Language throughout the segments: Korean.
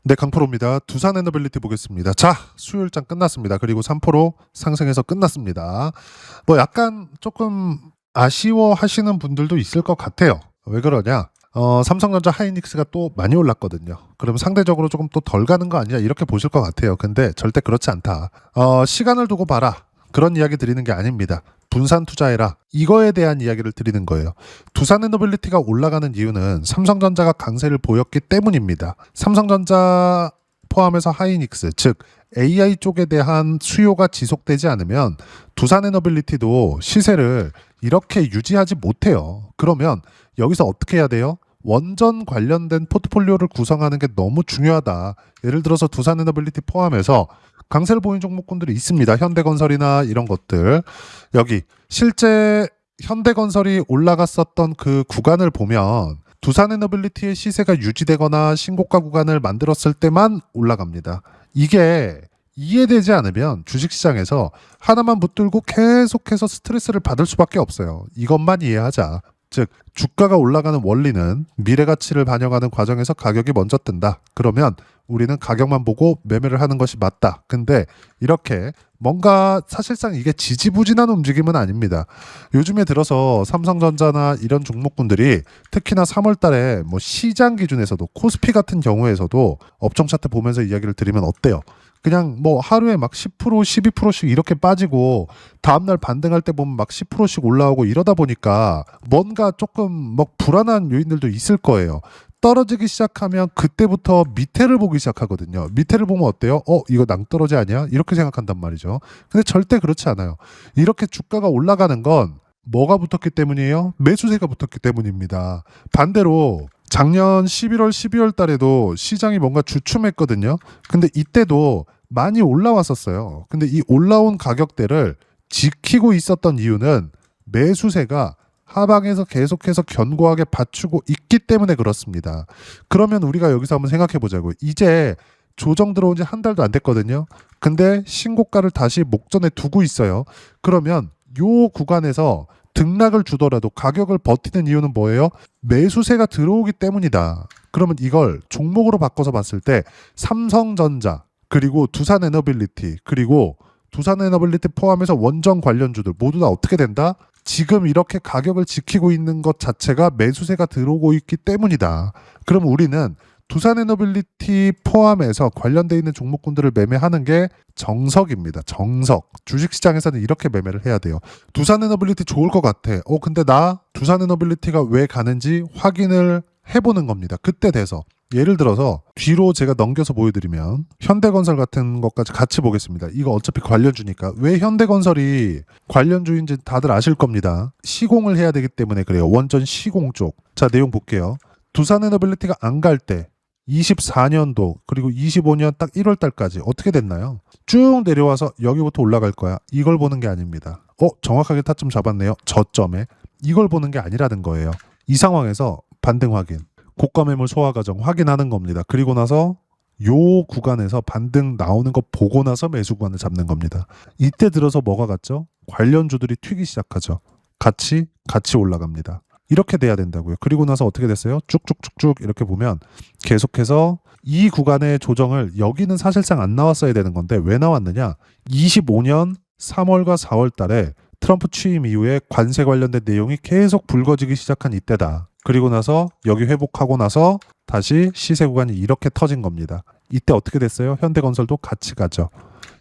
네, 강프로입니다. 두산에너빌리티 보겠습니다. 자, 수요일장 끝났습니다. 그리고 3% 상승해서 끝났습니다. 뭐 약간 조금 아쉬워하시는 분들도 있을 것 같아요. 왜 그러냐? 삼성전자 하이닉스가 또 많이 올랐거든요. 그럼 상대적으로 조금 또 덜 가는 거 아니야? 이렇게 보실 것 같아요. 근데 절대 그렇지 않다. 시간을 두고 봐라. 그런 이야기 드리는 게 아닙니다. 분산 투자해라. 이거에 대한 이야기를 드리는 거예요. 두산에너빌리티가 올라가는 이유는 삼성전자가 강세를 보였기 때문입니다. 삼성전자 포함해서 하이닉스, 즉 AI 쪽에 대한 수요가 지속되지 않으면 두산에너빌리티도 시세를 이렇게 유지하지 못해요. 그러면 여기서 어떻게 해야 돼요? 원전 관련된 포트폴리오를 구성하는 게 너무 중요하다. 예를 들어서 두산에너빌리티 포함해서 강세를 보인 종목군들이 있습니다. 현대건설이나 이런 것들. 여기 실제 현대건설이 올라갔었던 그 구간을 보면 두산에너빌리티의 시세가 유지되거나 신고가 구간을 만들었을 때만 올라갑니다. 이게 이해되지 않으면 주식시장에서 하나만 붙들고 계속해서 스트레스를 받을 수밖에 없어요. 이것만 이해하자. 즉 주가가 올라가는 원리는 미래 가치를 반영하는 과정에서 가격이 먼저 뜬다. 그러면 우리는 가격만 보고 매매를 하는 것이 맞다. 근데 이렇게 뭔가 사실상 이게 지지부진한 움직임은 아닙니다. 요즘에 들어서 삼성전자나 이런 종목군들이 특히나 3월 달에 뭐 시장 기준에서도 코스피 같은 경우에서도 업종 차트 보면서 이야기를 드리면 어때요? 그냥 뭐 하루에 막 10%, 12%씩 이렇게 빠지고 다음날 반등할 때 보면 막 10%씩 올라오고 이러다 보니까 뭔가 조금 막 불안한 요인들도 있을 거예요. 떨어지기 시작하면 그때부터 밑에를 보기 시작하거든요. 밑에를 보면 어때요? 이거 낭떠러지 아니야? 이렇게 생각한단 말이죠. 근데 절대 그렇지 않아요. 이렇게 주가가 올라가는 건 뭐가 붙었기 때문이에요? 매수세가 붙었기 때문입니다. 반대로 작년 11월, 12월 달에도 시장이 뭔가 주춤했거든요. 근데 이때도 많이 올라왔었어요. 근데 이 올라온 가격대를 지키고 있었던 이유는 매수세가 하방에서 계속해서 견고하게 받치고 있기 때문에 그렇습니다. 그러면 우리가 여기서 한번 생각해 보자고요. 이제 조정 들어온 지 한 달도 안 됐거든요. 근데 신고가를 다시 목전에 두고 있어요. 그러면 요 구간에서 등락을 주더라도 가격을 버티는 이유는 뭐예요? 매수세가 들어오기 때문이다. 그러면 이걸 종목으로 바꿔서 봤을 때 삼성전자 그리고 두산에너빌리티 그리고 두산에너빌리티 포함해서 원전 관련주들 모두 다 어떻게 된다? 지금 이렇게 가격을 지키고 있는 것 자체가 매수세가 들어오고 있기 때문이다. 그럼 우리는 두산에너빌리티 포함해서 관련돼 있는 종목군들을 매매하는 게 정석입니다. 정석. 주식시장에서는 이렇게 매매를 해야 돼요. 두산에너빌리티 좋을 것 같아. 근데 나 두산에너빌리티가 왜 가는지 확인을 해보는 겁니다. 그때 돼서. 예를 들어서 뒤로 제가 넘겨서 보여드리면 현대건설 같은 것까지 같이 보겠습니다. 이거 어차피 관련주니까. 왜 현대건설이 관련주인지 다들 아실 겁니다. 시공을 해야 되기 때문에 그래요. 원전 시공 쪽. 자, 내용 볼게요. 두산에너빌리티가 안 갈 때 24년도 그리고 25년 딱 1월 달까지 어떻게 됐나요? 쭉 내려와서 여기부터 올라갈 거야. 이걸 보는 게 아닙니다. 정확하게 타점 잡았네요. 저점에. 이걸 보는 게 아니라는 거예요. 이 상황에서 반등 확인. 고가 매물 소화 과정 확인하는 겁니다. 그리고 나서 요 구간에서 반등 나오는 거 보고 나서 매수 구간을 잡는 겁니다. 이때 들어서 뭐가 같죠? 관련주들이 튀기 시작하죠. 같이 올라갑니다. 이렇게 돼야 된다고요. 그리고 나서 어떻게 됐어요? 쭉쭉쭉쭉 이렇게 보면 계속해서 이 구간의 조정을 여기는 사실상 안 나왔어야 되는 건데 왜 나왔느냐? 25년 3월과 4월 달에 트럼프 취임 이후에 관세 관련된 내용이 계속 불거지기 시작한 이때다. 그리고 나서 여기 회복하고 나서 다시 시세 구간이 이렇게 터진 겁니다. 이때 어떻게 됐어요? 현대건설도 같이 가죠.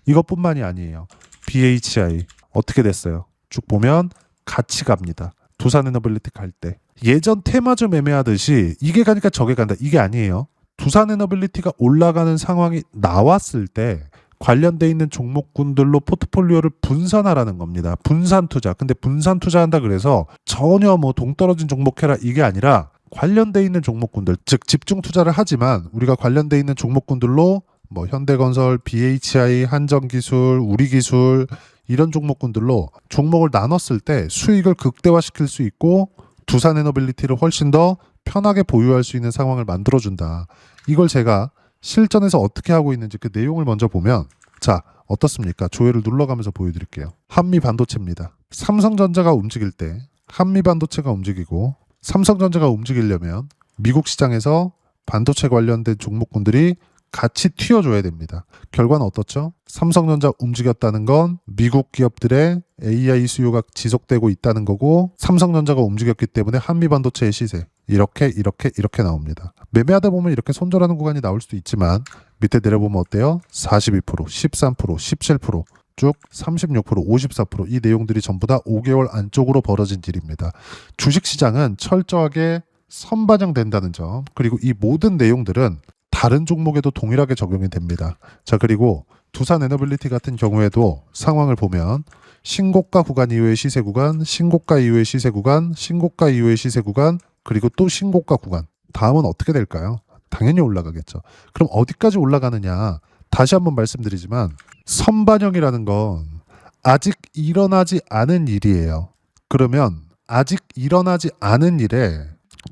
이것뿐만이 아니에요. BHI 어떻게 됐어요? 쭉 보면 같이 갑니다. 두산에너빌리티 갈 때. 예전 테마주 매매하듯이 이게 가니까 저게 간다. 이게 아니에요. 두산에너빌리티가 올라가는 상황이 나왔을 때 관련돼 있는 종목군들로 포트폴리오를 분산하라는 겁니다. 분산 투자. 근데 분산 투자한다 그래서 전혀 뭐 동떨어진 종목 해라 이게 아니라 관련돼 있는 종목군들, 즉 집중 투자를 하지만 우리가 관련돼 있는 종목군들로 뭐 현대건설, BHI, 한전기술, 우리기술 이런 종목군들로 종목을 나눴을 때 수익을 극대화시킬 수 있고 두산에너빌리티를 훨씬 더 편하게 보유할 수 있는 상황을 만들어준다. 이걸 제가 실전에서 어떻게 하고 있는지 그 내용을 먼저 보면 자 어떻습니까? 조회를 눌러가면서 보여드릴게요. 한미반도체입니다. 삼성전자가 움직일 때 한미반도체가 움직이고 삼성전자가 움직이려면 미국 시장에서 반도체 관련된 종목군들이 같이 튀어줘야 됩니다. 결과는 어떻죠? 삼성전자 움직였다는 건 미국 기업들의 AI 수요가 지속되고 있다는 거고 삼성전자가 움직였기 때문에 한미반도체의 시세 이렇게 나옵니다. 매매하다 보면 이렇게 손절하는 구간이 나올 수도 있지만 밑에 내려보면 어때요? 42%, 13%, 17%, 쭉 36%, 54%이 내용들이 전부 다 5개월 안쪽으로 벌어진 일입니다. 주식시장은 철저하게 선반영된다는 점, 그리고 이 모든 내용들은 다른 종목에도 동일하게 적용이 됩니다. 자, 그리고 두산에너빌리티 같은 경우에도 상황을 보면 신고가 구간 이후의 시세 구간, 신고가 이후의 시세 구간, 신고가 이후의 시세 구간, 그리고 또 신고가 구간. 다음은 어떻게 될까요? 당연히 올라가겠죠. 그럼 어디까지 올라가느냐? 다시 한번 말씀드리지만 선반영이라는 건 아직 일어나지 않은 일이에요. 그러면 아직 일어나지 않은 일에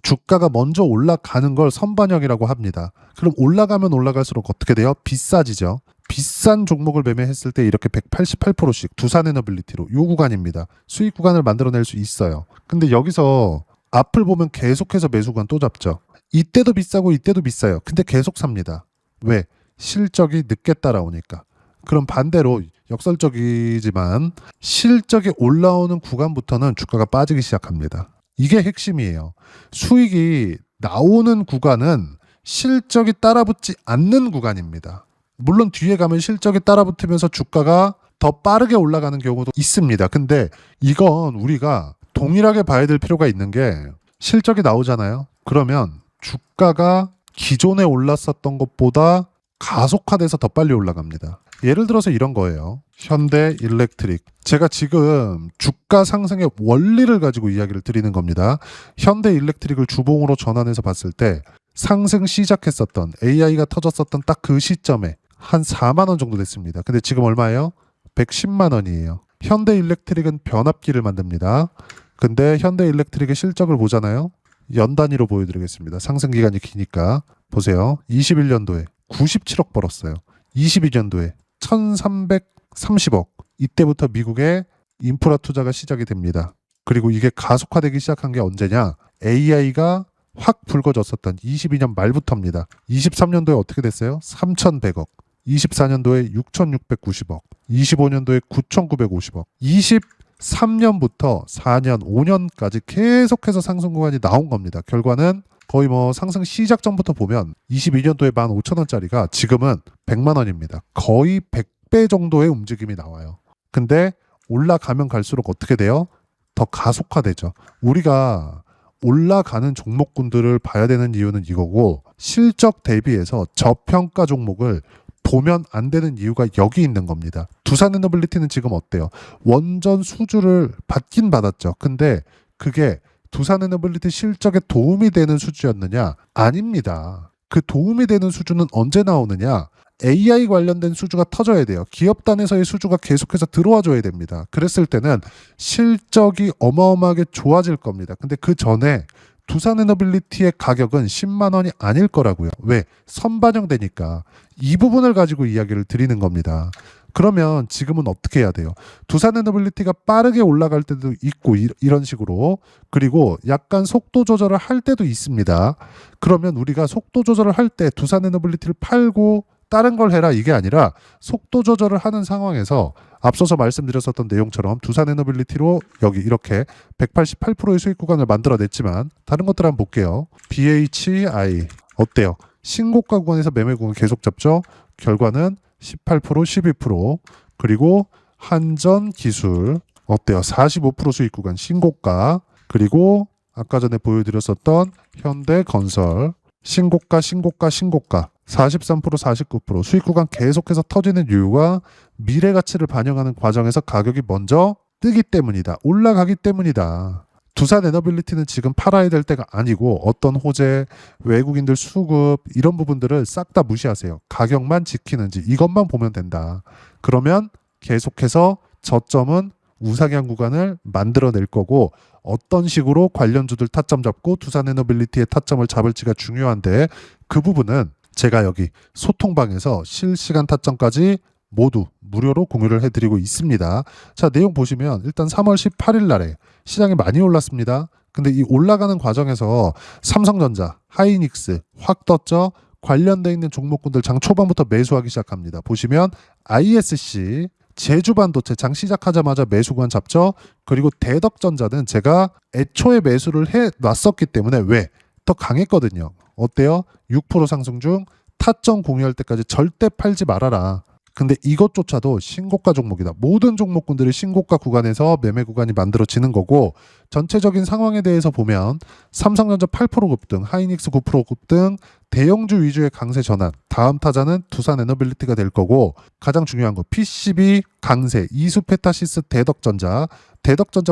주가가 먼저 올라가는 걸 선반영이라고 합니다. 그럼 올라가면 올라갈수록 어떻게 돼요? 비싸지죠. 비싼 종목을 매매했을 때 이렇게 188%씩 두산에너빌리티로 요 구간입니다. 수익 구간을 만들어낼 수 있어요. 근데 여기서 앞을 보면 계속해서 매수 구간 또 잡죠. 이때도 비싸고 이때도 비싸요. 근데 계속 삽니다. 왜? 실적이 늦게 따라오니까. 그럼 반대로 역설적이지만 실적이 올라오는 구간부터는 주가가 빠지기 시작합니다. 이게 핵심이에요. 수익이 나오는 구간은 실적이 따라붙지 않는 구간입니다. 물론 뒤에 가면 실적이 따라붙으면서 주가가 더 빠르게 올라가는 경우도 있습니다. 근데 이건 우리가 동일하게 봐야 될 필요가 있는 게 실적이 나오잖아요. 그러면 주가가 기존에 올랐었던 것보다 가속화돼서 더 빨리 올라갑니다. 예를 들어서 이런 거예요. 현대일렉트릭. 제가 지금 주가 상승의 원리를 가지고 이야기를 드리는 겁니다. 현대일렉트릭을 주봉으로 전환해서 봤을 때 상승 시작했었던 AI가 터졌었던 딱 그 시점에 한 4만 원 정도 됐습니다. 근데 지금 얼마예요? 110만 원이에요. 현대일렉트릭은 변압기를 만듭니다. 근데 현대일렉트릭의 실적을 보잖아요. 연 단위로 보여드리겠습니다. 상승 기간이 기니까 보세요. 21년도에 97억 벌었어요. 22년도에 1330억. 이때부터 미국의 인프라 투자가 시작이 됩니다. 그리고 이게 가속화되기 시작한 게 언제냐? AI가 확 불거졌었던 22년 말부터입니다. 23년도에 어떻게 됐어요? 3100억. 24년도에 6690억. 25년도에 9950억. 23년부터 4년, 5년까지 계속해서 상승 구간이 나온 겁니다. 결과는 거의 뭐 상승 시작 전부터 보면 22년도에 15,000원짜리가 지금은 100만 원입니다. 거의 100배 정도의 움직임이 나와요. 근데 올라가면 갈수록 어떻게 돼요? 더 가속화되죠. 우리가 올라가는 종목군들을 봐야 되는 이유는 이거고 실적 대비해서 저평가 종목을 보면 안 되는 이유가 여기 있는 겁니다. 두산에너빌리티는 지금 어때요? 원전 수주를 받긴 받았죠. 근데 그게 두산에너빌리티 실적에 도움이 되는 수주였느냐? 아닙니다. 그 도움이 되는 수주는 언제 나오느냐? AI 관련된 수주가 터져야 돼요. 기업단에서의 수주가 계속해서 들어와 줘야 됩니다. 그랬을 때는 실적이 어마어마하게 좋아질 겁니다. 근데 그 전에 두산에너빌리티의 가격은 10만 원이 아닐 거라고요. 왜? 선반영되니까. 이 부분을 가지고 이야기를 드리는 겁니다. 그러면 지금은 어떻게 해야 돼요? 두산에너빌리티가 빠르게 올라갈 때도 있고 이런 식으로 그리고 약간 속도 조절을 할 때도 있습니다. 그러면 우리가 속도 조절을 할 때 두산에너빌리티를 팔고 다른 걸 해라 이게 아니라 속도 조절을 하는 상황에서 앞서서 말씀드렸었던 내용처럼 두산에너빌리티로 여기 이렇게 188%의 수익 구간을 만들어냈지만 다른 것들 한번 볼게요. BHI 어때요? 신고가 구간에서 매매 구간 계속 잡죠? 결과는 18%, 12% 그리고 한전기술 어때요? 45% 수익 구간 신고가 그리고 아까 전에 보여드렸었던 현대건설 신고가 43%, 49% 수익 구간 계속해서 터지는 이유가 미래 가치를 반영하는 과정에서 가격이 먼저 뜨기 때문이다. 올라가기 때문이다. 두산에너빌리티는 지금 팔아야 될 때가 아니고 어떤 호재, 외국인들 수급 이런 부분들을 싹 다 무시하세요. 가격만 지키는지 이것만 보면 된다. 그러면 계속해서 저점은 우상향 구간을 만들어낼 거고 어떤 식으로 관련주들 타점 잡고 두산에너빌리티의 타점을 잡을지가 중요한데 그 부분은 제가 여기 소통방에서 실시간 타점까지 모두 무료로 공유를 해드리고 있습니다. 자, 내용 보시면 일단 3월 18일 날에 시장이 많이 올랐습니다. 근데 이 올라가는 과정에서 삼성전자, 하이닉스 확 떴죠. 관련돼 있는 종목군들 장 초반부터 매수하기 시작합니다. 보시면 ISC 제주반도체 장 시작하자마자 매수 구간 잡죠. 그리고 대덕전자는 제가 애초에 매수를 해놨었기 때문에 왜? 더 강했거든요. 어때요? 6% 상승 중 타점 공유할 때까지 절대 팔지 말아라. 근데 이것조차도 신고가 종목이다. 모든 종목군들이 신고가 구간에서 매매 구간이 만들어지는 거고, 전체적인 상황에 대해서 보면 삼성전자 8% 급등, 하이닉스 9% 급등, 대형주 위주의 강세 전환, 다음 타자는 두산에너빌리티가 될 거고, 가장 중요한 거 PCB 강세, 이수페타시스 대덕전자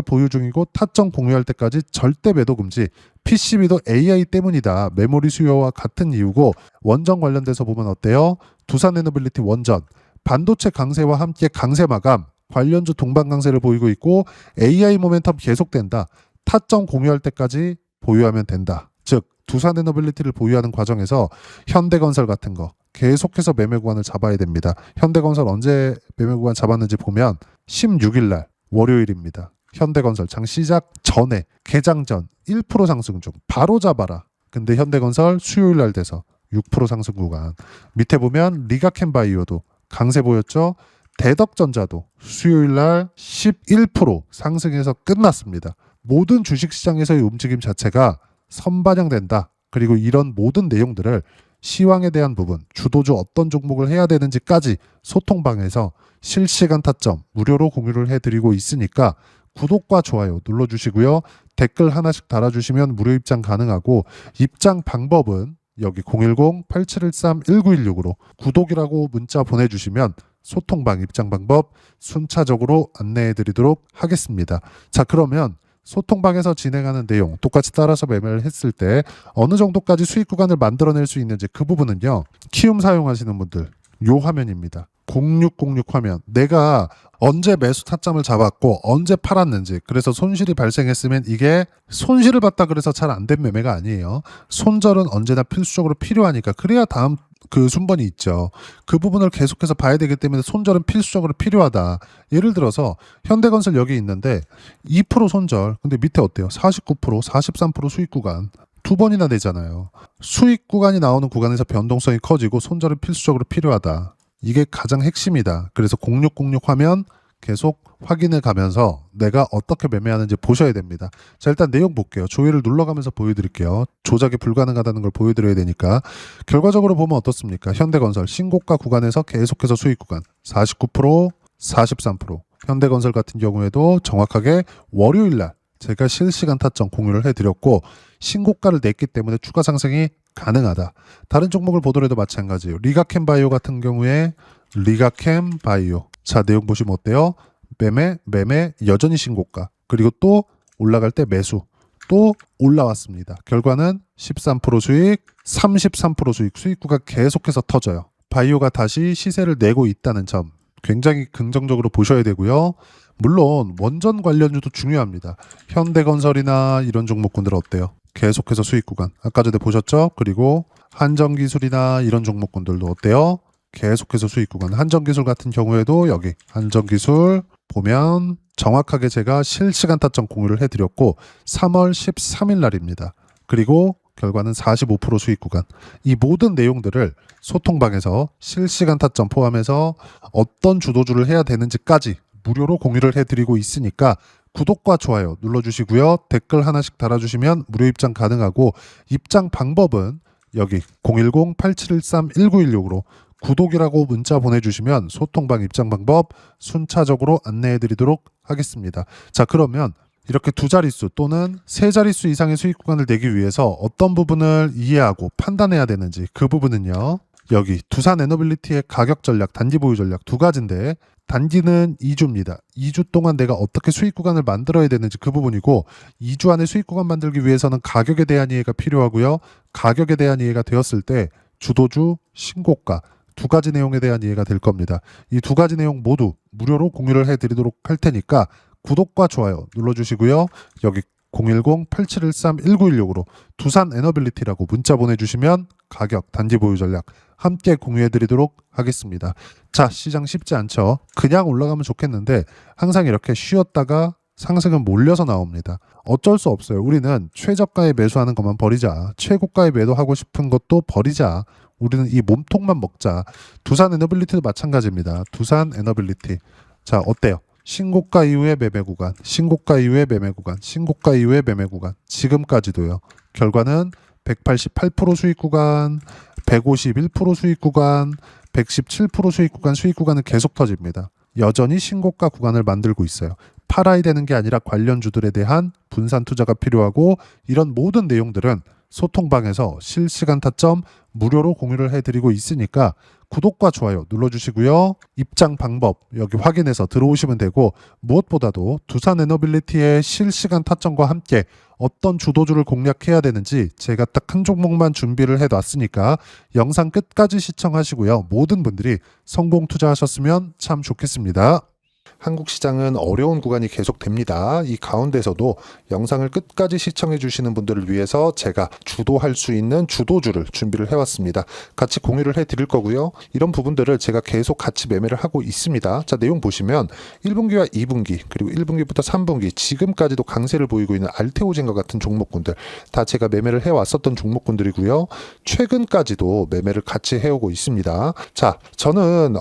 보유 중이고 타점 공유할 때까지 절대 매도 금지. PCB도 AI 때문이다. 메모리 수요와 같은 이유고, 원전 관련돼서 보면 어때요? 두산에너빌리티 원전 반도체 강세와 함께 강세 마감, 관련주 동반 강세를 보이고 있고 AI 모멘텀 계속된다. 타점 공유할 때까지 보유하면 된다. 즉 두산에너빌리티를 보유하는 과정에서 현대건설 같은 거 계속해서 매매 구간을 잡아야 됩니다. 현대건설 언제 매매 구간 잡았는지 보면 16일 날 월요일입니다. 현대건설 장 시작 전에 개장 전 1% 상승 중 바로 잡아라. 근데 현대건설 수요일 날 돼서 6% 상승 구간. 밑에 보면 리가캠바이오도 강세 보였죠. 대덕전자도 수요일날 11% 상승해서 끝났습니다. 모든 주식시장에서의 움직임 자체가 선반영된다. 그리고 이런 모든 내용들을 시황에 대한 부분, 주도주 어떤 종목을 해야 되는지까지 소통방에서 실시간 타점 무료로 공유를 해드리고 있으니까 구독과 좋아요 눌러주시고요. 댓글 하나씩 달아주시면 무료 입장 가능하고, 입장 방법은 여기 010-8713-1916으로 구독이라고 문자 보내주시면 소통방 입장 방법 순차적으로 안내해 드리도록 하겠습니다. 자, 그러면 소통방에서 진행하는 내용 똑같이 따라서 매매를 했을 때 어느 정도까지 수익 구간을 만들어낼 수 있는지 그 부분은요. 키움 사용하시는 분들 요 화면입니다. 0606 화면. 내가 언제 매수 타점을 잡았고 언제 팔았는지, 그래서 손실이 발생했으면 이게 손실을 봤다 그래서 잘 안 된 매매가 아니에요. 손절은 언제나 필수적으로 필요하니까, 그래야 다음 그 순번이 있죠. 그 부분을 계속해서 봐야 되기 때문에 손절은 필수적으로 필요하다. 예를 들어서 현대건설 여기 있는데 2% 손절, 근데 밑에 어때요? 49%, 43% 수익 구간. 두 번이나 되잖아요. 수익 구간이 나오는 구간에서 변동성이 커지고 손절은 필수적으로 필요하다. 이게 가장 핵심이다. 그래서 0606 화면 계속 확인해 가면서 내가 어떻게 매매하는지 보셔야 됩니다. 자, 일단 내용 볼게요. 조회를 눌러가면서 보여드릴게요. 조작이 불가능하다는 걸 보여드려야 되니까. 결과적으로 보면 어떻습니까? 현대건설 신고가 구간에서 계속해서 수익 구간 49%, 43%. 현대건설 같은 경우에도 정확하게 월요일날 제가 실시간 타점 공유를 해드렸고 신고가를 냈기 때문에 추가 상승이 가능하다. 다른 종목을 보더라도 마찬가지예요. 리가캠바이오 같은 경우에 리가캠바이오. 자, 내용 보시면 어때요? 매매 여전히 신고가. 그리고 또 올라갈 때 매수. 또 올라왔습니다. 결과는 13% 수익, 33% 수익. 수익구가 계속해서 터져요. 바이오가 다시 시세를 내고 있다는 점 굉장히 긍정적으로 보셔야 되고요. 물론 원전 관련주도 중요합니다. 현대건설이나 이런 종목군들 어때요? 계속해서 수익 구간. 아까 전에 보셨죠? 그리고 한정기술이나 이런 종목군들도 어때요? 계속해서 수익 구간. 한정기술 같은 경우에도 여기 한정기술 보면 정확하게 제가 실시간 타점 공유를 해드렸고 3월 13일 날입니다. 그리고 결과는 45% 수익 구간. 이 모든 내용들을 소통방에서 실시간 타점 포함해서 어떤 주도주를 해야 되는지까지 무료로 공유를 해드리고 있으니까 구독과 좋아요 눌러주시고요. 댓글 하나씩 달아주시면 무료 입장 가능하고, 입장 방법은 여기 010-8713-1916으로 구독이라고 문자 보내주시면 소통방 입장 방법 순차적으로 안내해드리도록 하겠습니다. 자, 그러면 이렇게 두 자릿수 또는 세 자릿수 이상의 수익 구간을 내기 위해서 어떤 부분을 이해하고 판단해야 되는지, 그 부분은요. 여기 두산에너빌리티의 가격 전략, 단기 보유 전략 두 가지인데, 단기는 2주입니다. 2주 동안 내가 어떻게 수익 구간을 만들어야 되는지 그 부분이고, 2주 안에 수익 구간 만들기 위해서는 가격에 대한 이해가 필요하고요. 가격에 대한 이해가 되었을 때 주도주, 신고가 두 가지 내용에 대한 이해가 될 겁니다. 이 두 가지 내용 모두 무료로 공유를 해드리도록 할 테니까 구독과 좋아요 눌러주시고요. 여기 010-8713-1916으로 두산에너빌리티라고 문자 보내주시면 가격, 단기 보유 전략 함께 공유해드리도록 하겠습니다. 자, 시장 쉽지 않죠. 그냥 올라가면 좋겠는데 항상 이렇게 쉬었다가 상승은 몰려서 나옵니다. 어쩔 수 없어요. 우리는 최저가에 매수하는 것만 버리자. 최고가에 매도하고 싶은 것도 버리자. 우리는 이 몸통만 먹자. 두산 에너빌리티도 마찬가지입니다. 두산 에너빌리티. 자, 어때요? 신고가 이후의 매매 구간, 신고가 이후의 매매 구간, 신고가 이후의 매매 구간. 지금까지도요. 결과는 188% 수익 구간, 151% 수익 구간, 117% 수익 구간, 수익 구간은 계속 터집니다. 여전히 신고가 구간을 만들고 있어요. 팔아야 되는 게 아니라 관련주들에 대한 분산 투자가 필요하고, 이런 모든 내용들은 소통방에서 실시간 타점 무료로 공유를 해드리고 있으니까 구독과 좋아요 눌러주시고요. 입장 방법 여기 확인해서 들어오시면 되고, 무엇보다도 두산 에너빌리티의 실시간 타점과 함께 어떤 주도주를 공략해야 되는지 제가 딱 한 종목만 준비를 해놨으니까 영상 끝까지 시청하시고요. 모든 분들이 성공 투자하셨으면 참 좋겠습니다. 한국 시장은 어려운 구간이 계속됩니다. 이 가운데서도 영상을 끝까지 시청해 주시는 분들을 위해서 제가 주도할 수 있는 주도주를 준비를 해왔습니다. 같이 공유를 해드릴 거고요. 이런 부분들을 제가 계속 같이 매매를 하고 있습니다. 자, 내용 보시면 1분기와 2분기 그리고 1분기부터 3분기 지금까지도 강세를 보이고 있는 알테오젠과 같은 종목군들 다 제가 매매를 해왔었던 종목군들이고요. 최근까지도 매매를 같이 해오고 있습니다. 자, 저는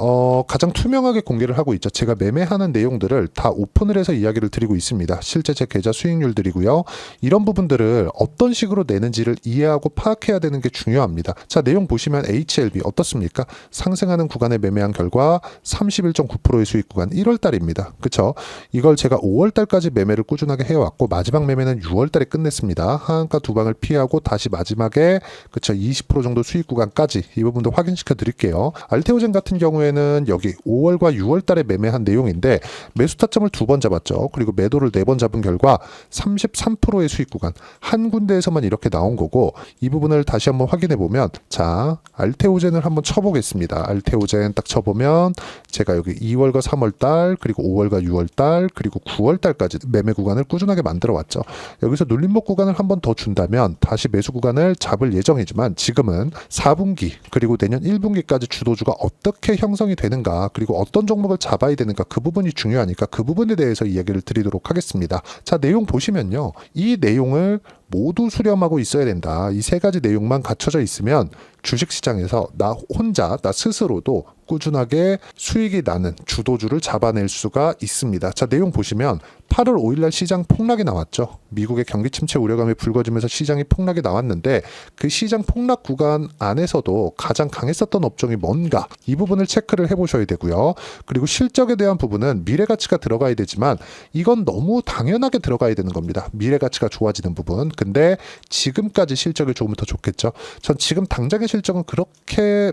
가장 투명하게 공개를 하고 있죠. 제가 매매하는 내용들을 다 오픈을 해서 이야기를 드리고 있습니다. 실제 제 계좌 수익률들이고요. 이런 부분들을 어떤 식으로 내는지를 이해하고 파악해야 되는 게 중요합니다. 자, 내용 보시면 HLB 어떻습니까? 상승하는 구간에 매매한 결과 31.9%의 수익 구간 1월 달입니다. 그쵸? 이걸 제가 5월 달까지 매매를 꾸준하게 해왔고, 마지막 매매는 6월 달에 끝냈습니다. 하한가 두 방을 피하고 다시 마지막에 그쵸 20% 정도 수익 구간까지 이 부분도 확인시켜 드릴게요. 알테오젠 같은 경우에는 여기 5월과 6월 달에 매매한 내용인데 매수 타점을 2번 잡았죠. 그리고 매도를 4번 잡은 결과 33%의 수익 구간 한 군데에서만 이렇게 나온 거고, 이 부분을 다시 한번 확인해 보면, 자, 알테오젠을 한번 쳐보겠습니다. 알테오젠 딱 쳐보면 제가 여기 2월과 3월 달 그리고 5월과 6월 달 그리고 9월 달까지 매매 구간을 꾸준하게 만들어 왔죠. 여기서 눌림목 구간을 한번 더 준다면 다시 매수 구간을 잡을 예정이지만, 지금은 4분기 그리고 내년 1분기까지 주도주가 어떻게 형성이 되는가, 그리고 어떤 종목을 잡아야 되는가, 그 부분이 중요하니까 그 부분에 대해서 이야기를 드리도록 하겠습니다. 자, 내용 보시면요. 이 내용을 모두 수렴하고 있어야 된다. 이 세 가지 내용만 갖춰져 있으면 주식시장에서 나 혼자, 나 스스로도 꾸준하게 수익이 나는 주도주를 잡아낼 수가 있습니다. 자, 내용 보시면 8월 5일날 시장 폭락이 나왔죠. 미국의 경기 침체 우려감이 불거지면서 시장이 폭락이 나왔는데, 그 시장 폭락 구간 안에서도 가장 강했었던 업종이 뭔가, 이 부분을 체크를 해보셔야 되고요. 그리고 실적에 대한 부분은 미래가치가 들어가야 되지만 이건 너무 당연하게 들어가야 되는 겁니다. 미래가치가 좋아지는 부분. 근데 지금까지 실적이 좋으면 더 좋겠죠. 전 지금 당장의 실적은 그렇게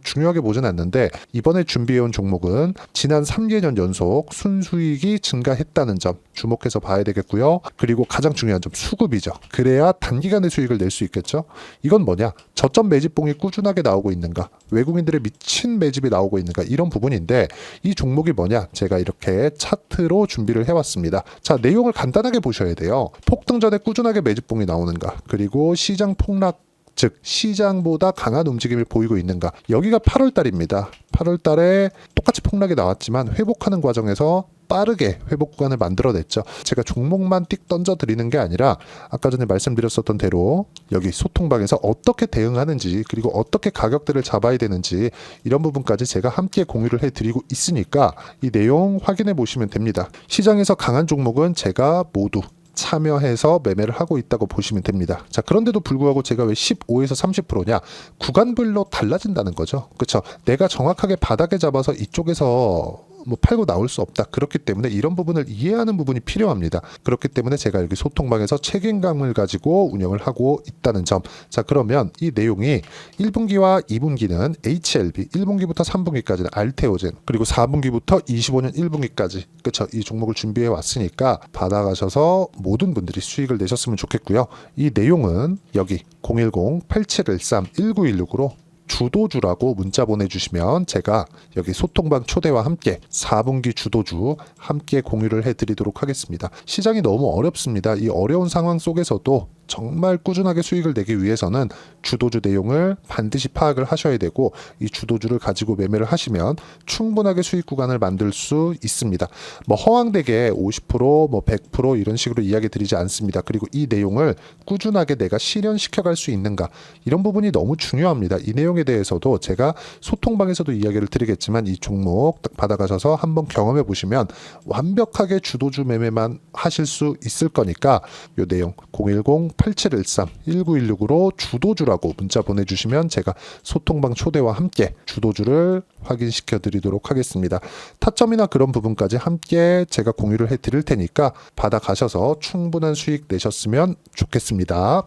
중요하게 보진 않는데, 이번에 준비해온 종목은 지난 3개년 연속 순수익이 증가했다는 점 주목해서 봐야 되겠고요. 그리고 가장 중요한 점, 수급이죠. 그래야 단기간에 수익을 낼 수 있겠죠. 이건 뭐냐? 저점 매집봉이 꾸준하게 나오고 있는가, 외국인들의 미친 매집이 나오고 있는가, 이런 부분인데, 이 종목이 뭐냐? 제가 이렇게 차트로 준비를 해왔습니다. 자, 내용을 간단하게 보셔야 돼요. 폭등 전에 꾸준하게 매집봉이 나오는가, 그리고 시장 폭락, 즉 시장보다 강한 움직임을 보이고 있는가. 여기가 8월 달입니다. 8월 달에 똑같이 폭락이 나왔지만 회복하는 과정에서 빠르게 회복 구간을 만들어냈죠. 제가 종목만 띡 던져드리는 게 아니라 아까 전에 말씀드렸었던 대로 여기 소통방에서 어떻게 대응하는지, 그리고 어떻게 가격대를 잡아야 되는지, 이런 부분까지 제가 함께 공유를 해드리고 있으니까 이 내용 확인해 보시면 됩니다. 시장에서 강한 종목은 제가 모두 참여해서 매매를 하고 있다고 보시면 됩니다. 자, 그런데도 불구하고 제가 왜 15에서 30%냐? 구간별로 달라진다는 거죠. 그렇죠? 내가 정확하게 바닥에 잡아서 이쪽에서 팔고 나올 수 없다. 그렇기 때문에 이런 부분을 이해하는 부분이 필요합니다. 그렇기 때문에 제가 여기 소통방에서 책임감을 가지고 운영을 하고 있다는 점. 자, 그러면 이 내용이 1분기와 2분기는 HLB, 1분기부터 3분기까지는 알테오젠, 그리고 4분기부터 25년 1분기까지 그쵸? 이 종목을 준비해 왔으니까 받아가셔서 모든 분들이 수익을 내셨으면 좋겠고요. 이 내용은 여기 010-8713-1916으로 주도주라고 문자 보내주시면 제가 여기 소통방 초대와 함께 4분기 주도주 함께 공유를 해드리도록 하겠습니다. 시장이 너무 어렵습니다. 이 어려운 상황 속에서도 정말 꾸준하게 수익을 내기 위해서는 주도주 내용을 반드시 파악을 하셔야 되고, 이 주도주를 가지고 매매를 하시면 충분하게 수익 구간을 만들 수 있습니다. 뭐 허황되게 50%, 뭐 100% 이런 식으로 이야기 드리지 않습니다. 그리고 이 내용을 꾸준하게 내가 실현시켜 갈 수 있는가, 이런 부분이 너무 중요합니다. 이 내용에 대해서도 제가 소통방에서도 이야기를 드리겠지만, 이 종목 딱 받아가셔서 한번 경험해 보시면 완벽하게 주도주 매매만 하실 수 있을 거니까, 이 내용 010-8713-1916으로 주도주라고 문자 보내주시면 제가 소통방 초대와 함께 주도주를 확인시켜 드리도록 하겠습니다. 타점이나 그런 부분까지 함께 제가 공유를 해 드릴 테니까 받아가셔서 충분한 수익 내셨으면 좋겠습니다.